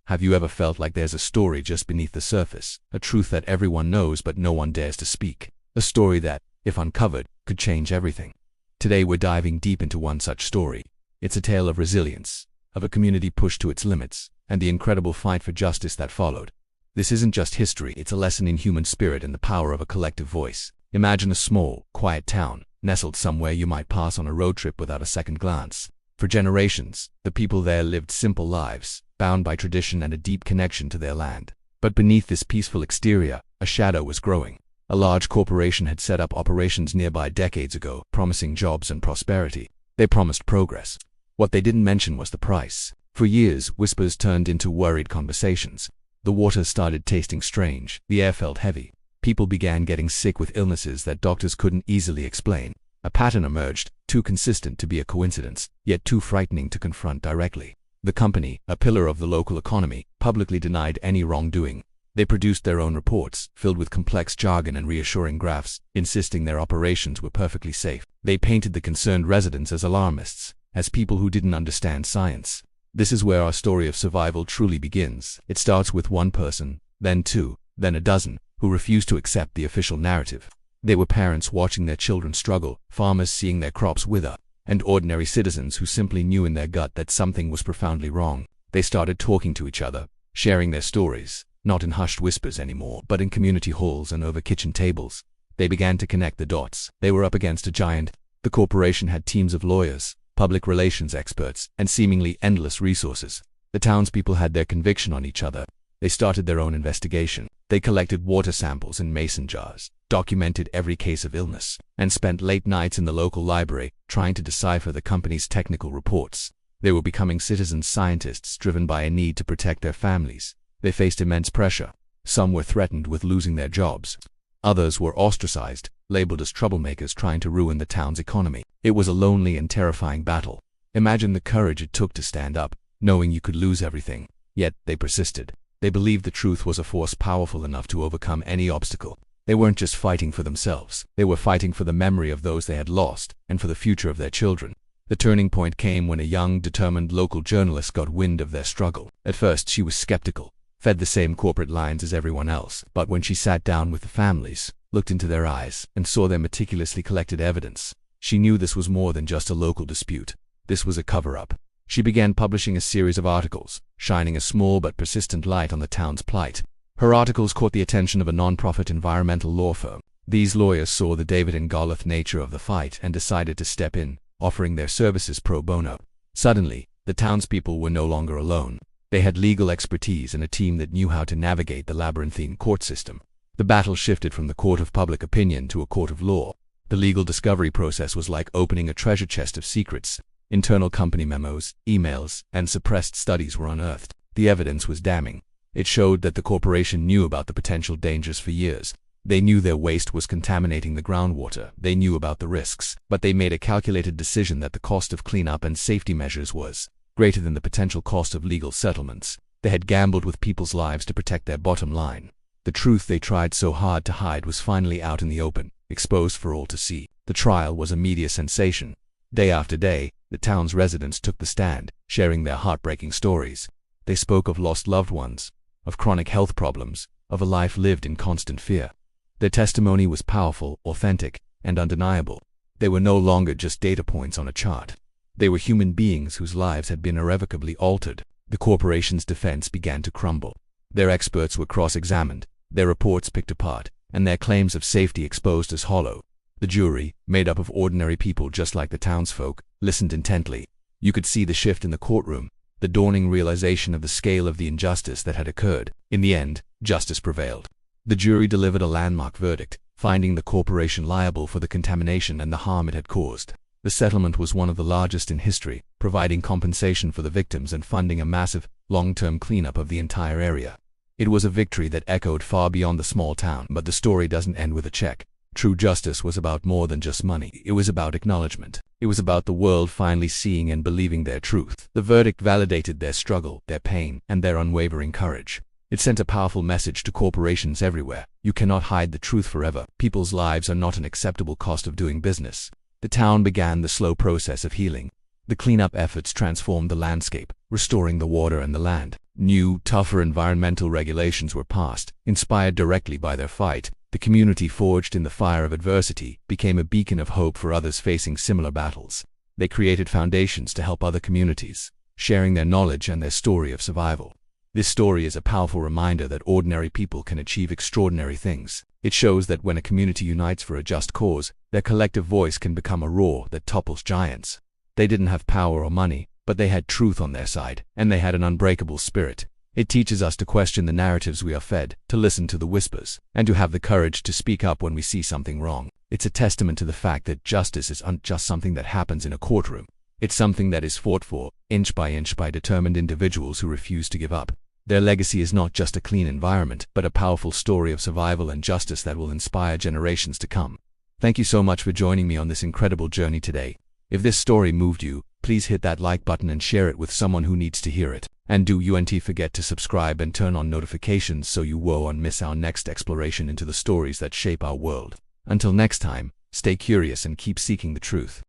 Have you ever felt like there's a story just beneath the surface, a truth that everyone knows but no one dares to speak? A story that, if uncovered, could change everything. Today we're diving deep into one such story. It's a tale of resilience, of a community pushed to its limits, and the incredible fight for justice that followed. This isn't just history, it's a lesson in human spirit and the power of a collective voice. Imagine a small, quiet town, nestled somewhere you might pass on a road trip without a second glance. For generations, the people there lived simple lives, bound by tradition and a deep connection to their land. But beneath this peaceful exterior, a shadow was growing. A large corporation had set up operations nearby decades ago, promising jobs and prosperity. They promised progress. What they didn't mention was the price. For years, whispers turned into worried conversations. The water started tasting strange, the air felt heavy. People began getting sick with illnesses that doctors couldn't easily explain. A pattern emerged, too consistent to be a coincidence, yet too frightening to confront directly. The company, a pillar of the local economy, publicly denied any wrongdoing. They produced their own reports, filled with complex jargon and reassuring graphs, insisting their operations were perfectly safe. They painted the concerned residents as alarmists, as people who didn't understand science. This is where our story of survival truly begins. It starts with one person, then two, then a dozen, who refused to accept the official narrative. They were parents watching their children struggle, farmers seeing their crops wither, and ordinary citizens who simply knew in their gut that something was profoundly wrong. They started talking to each other, sharing their stories, not in hushed whispers anymore, but in community halls and over kitchen tables. They began to connect the dots. They were up against a giant. The corporation had teams of lawyers, public relations experts, and seemingly endless resources. The townspeople had their conviction on each other. They started their own investigation. They collected water samples in mason jars, documented every case of illness, and spent late nights in the local library trying to decipher the company's technical reports. They were becoming citizen scientists driven by a need to protect their families. They faced immense pressure. Some were threatened with losing their jobs. Others were ostracized, labeled as troublemakers trying to ruin the town's economy. It was a lonely and terrifying battle. Imagine the courage it took to stand up, knowing you could lose everything. Yet they persisted. They believed the truth was a force powerful enough to overcome any obstacle. They weren't just fighting for themselves. They were fighting for the memory of those they had lost, and for the future of their children. The turning point came when a young, determined local journalist got wind of their struggle. At first, she was skeptical, fed the same corporate lines as everyone else. But when she sat down with the families, looked into their eyes, and saw their meticulously collected evidence, she knew this was more than just a local dispute. This was a cover-up. She began publishing a series of articles, shining a small but persistent light on the town's plight. Her articles caught the attention of a non-profit environmental law firm. These lawyers saw the David and Goliath nature of the fight and decided to step in, offering their services pro bono. Suddenly, the townspeople were no longer alone. They had legal expertise and a team that knew how to navigate the labyrinthine court system. The battle shifted from the court of public opinion to a court of law. The legal discovery process was like opening a treasure chest of secrets. Internal company memos, emails, and suppressed studies were unearthed. The evidence was damning. It showed that the corporation knew about the potential dangers for years. They knew their waste was contaminating the groundwater. They knew about the risks, but they made a calculated decision that the cost of cleanup and safety measures was greater than the potential cost of legal settlements. They had gambled with people's lives to protect their bottom line. The truth they tried so hard to hide was finally out in the open, exposed for all to see. The trial was a media sensation. Day after day, the town's residents took the stand, sharing their heartbreaking stories. They spoke of lost loved ones, of chronic health problems, of a life lived in constant fear. Their testimony was powerful, authentic, and undeniable. They were no longer just data points on a chart. They were human beings whose lives had been irrevocably altered. The corporation's defense began to crumble. Their experts were cross-examined, their reports picked apart, and their claims of safety exposed as hollow. The jury, made up of ordinary people just like the townsfolk, listened intently. You could see the shift in the courtroom, the dawning realization of the scale of the injustice that had occurred. In the end, justice prevailed. The jury delivered a landmark verdict, finding the corporation liable for the contamination and the harm it had caused. The settlement was one of the largest in history, providing compensation for the victims and funding a massive, long-term cleanup of the entire area. It was a victory that echoed far beyond the small town, but the story doesn't end with a check. True justice was about more than just money. It was about acknowledgement. It was about the world finally seeing and believing their truth. The verdict validated their struggle, their pain, and their unwavering courage. It sent a powerful message to corporations everywhere. You cannot hide the truth forever. People's lives are not an acceptable cost of doing business. The town began the slow process of healing. The cleanup efforts transformed the landscape, restoring the water and the land. New, tougher environmental regulations were passed. Inspired directly by their fight, the community, forged in the fire of adversity, became a beacon of hope for others facing similar battles. They created foundations to help other communities, sharing their knowledge and their story of survival. This story is a powerful reminder that ordinary people can achieve extraordinary things. It shows that when a community unites for a just cause, their collective voice can become a roar that topples giants. They didn't have power or money, but they had truth on their side, and they had an unbreakable spirit. It teaches us to question the narratives we are fed, to listen to the whispers, and to have the courage to speak up when we see something wrong. It's a testament to the fact that justice isn't just something that happens in a courtroom. It's something that is fought for, inch by determined individuals who refuse to give up. Their legacy is not just a clean environment, but a powerful story of survival and justice that will inspire generations to come. Thank you so much for joining me on this incredible journey today. If this story moved you, please hit that like button and share it with someone who needs to hear it. And do you forget to subscribe and turn on notifications so you won't miss our next exploration into the stories that shape our world. Until next time, stay curious and keep seeking the truth.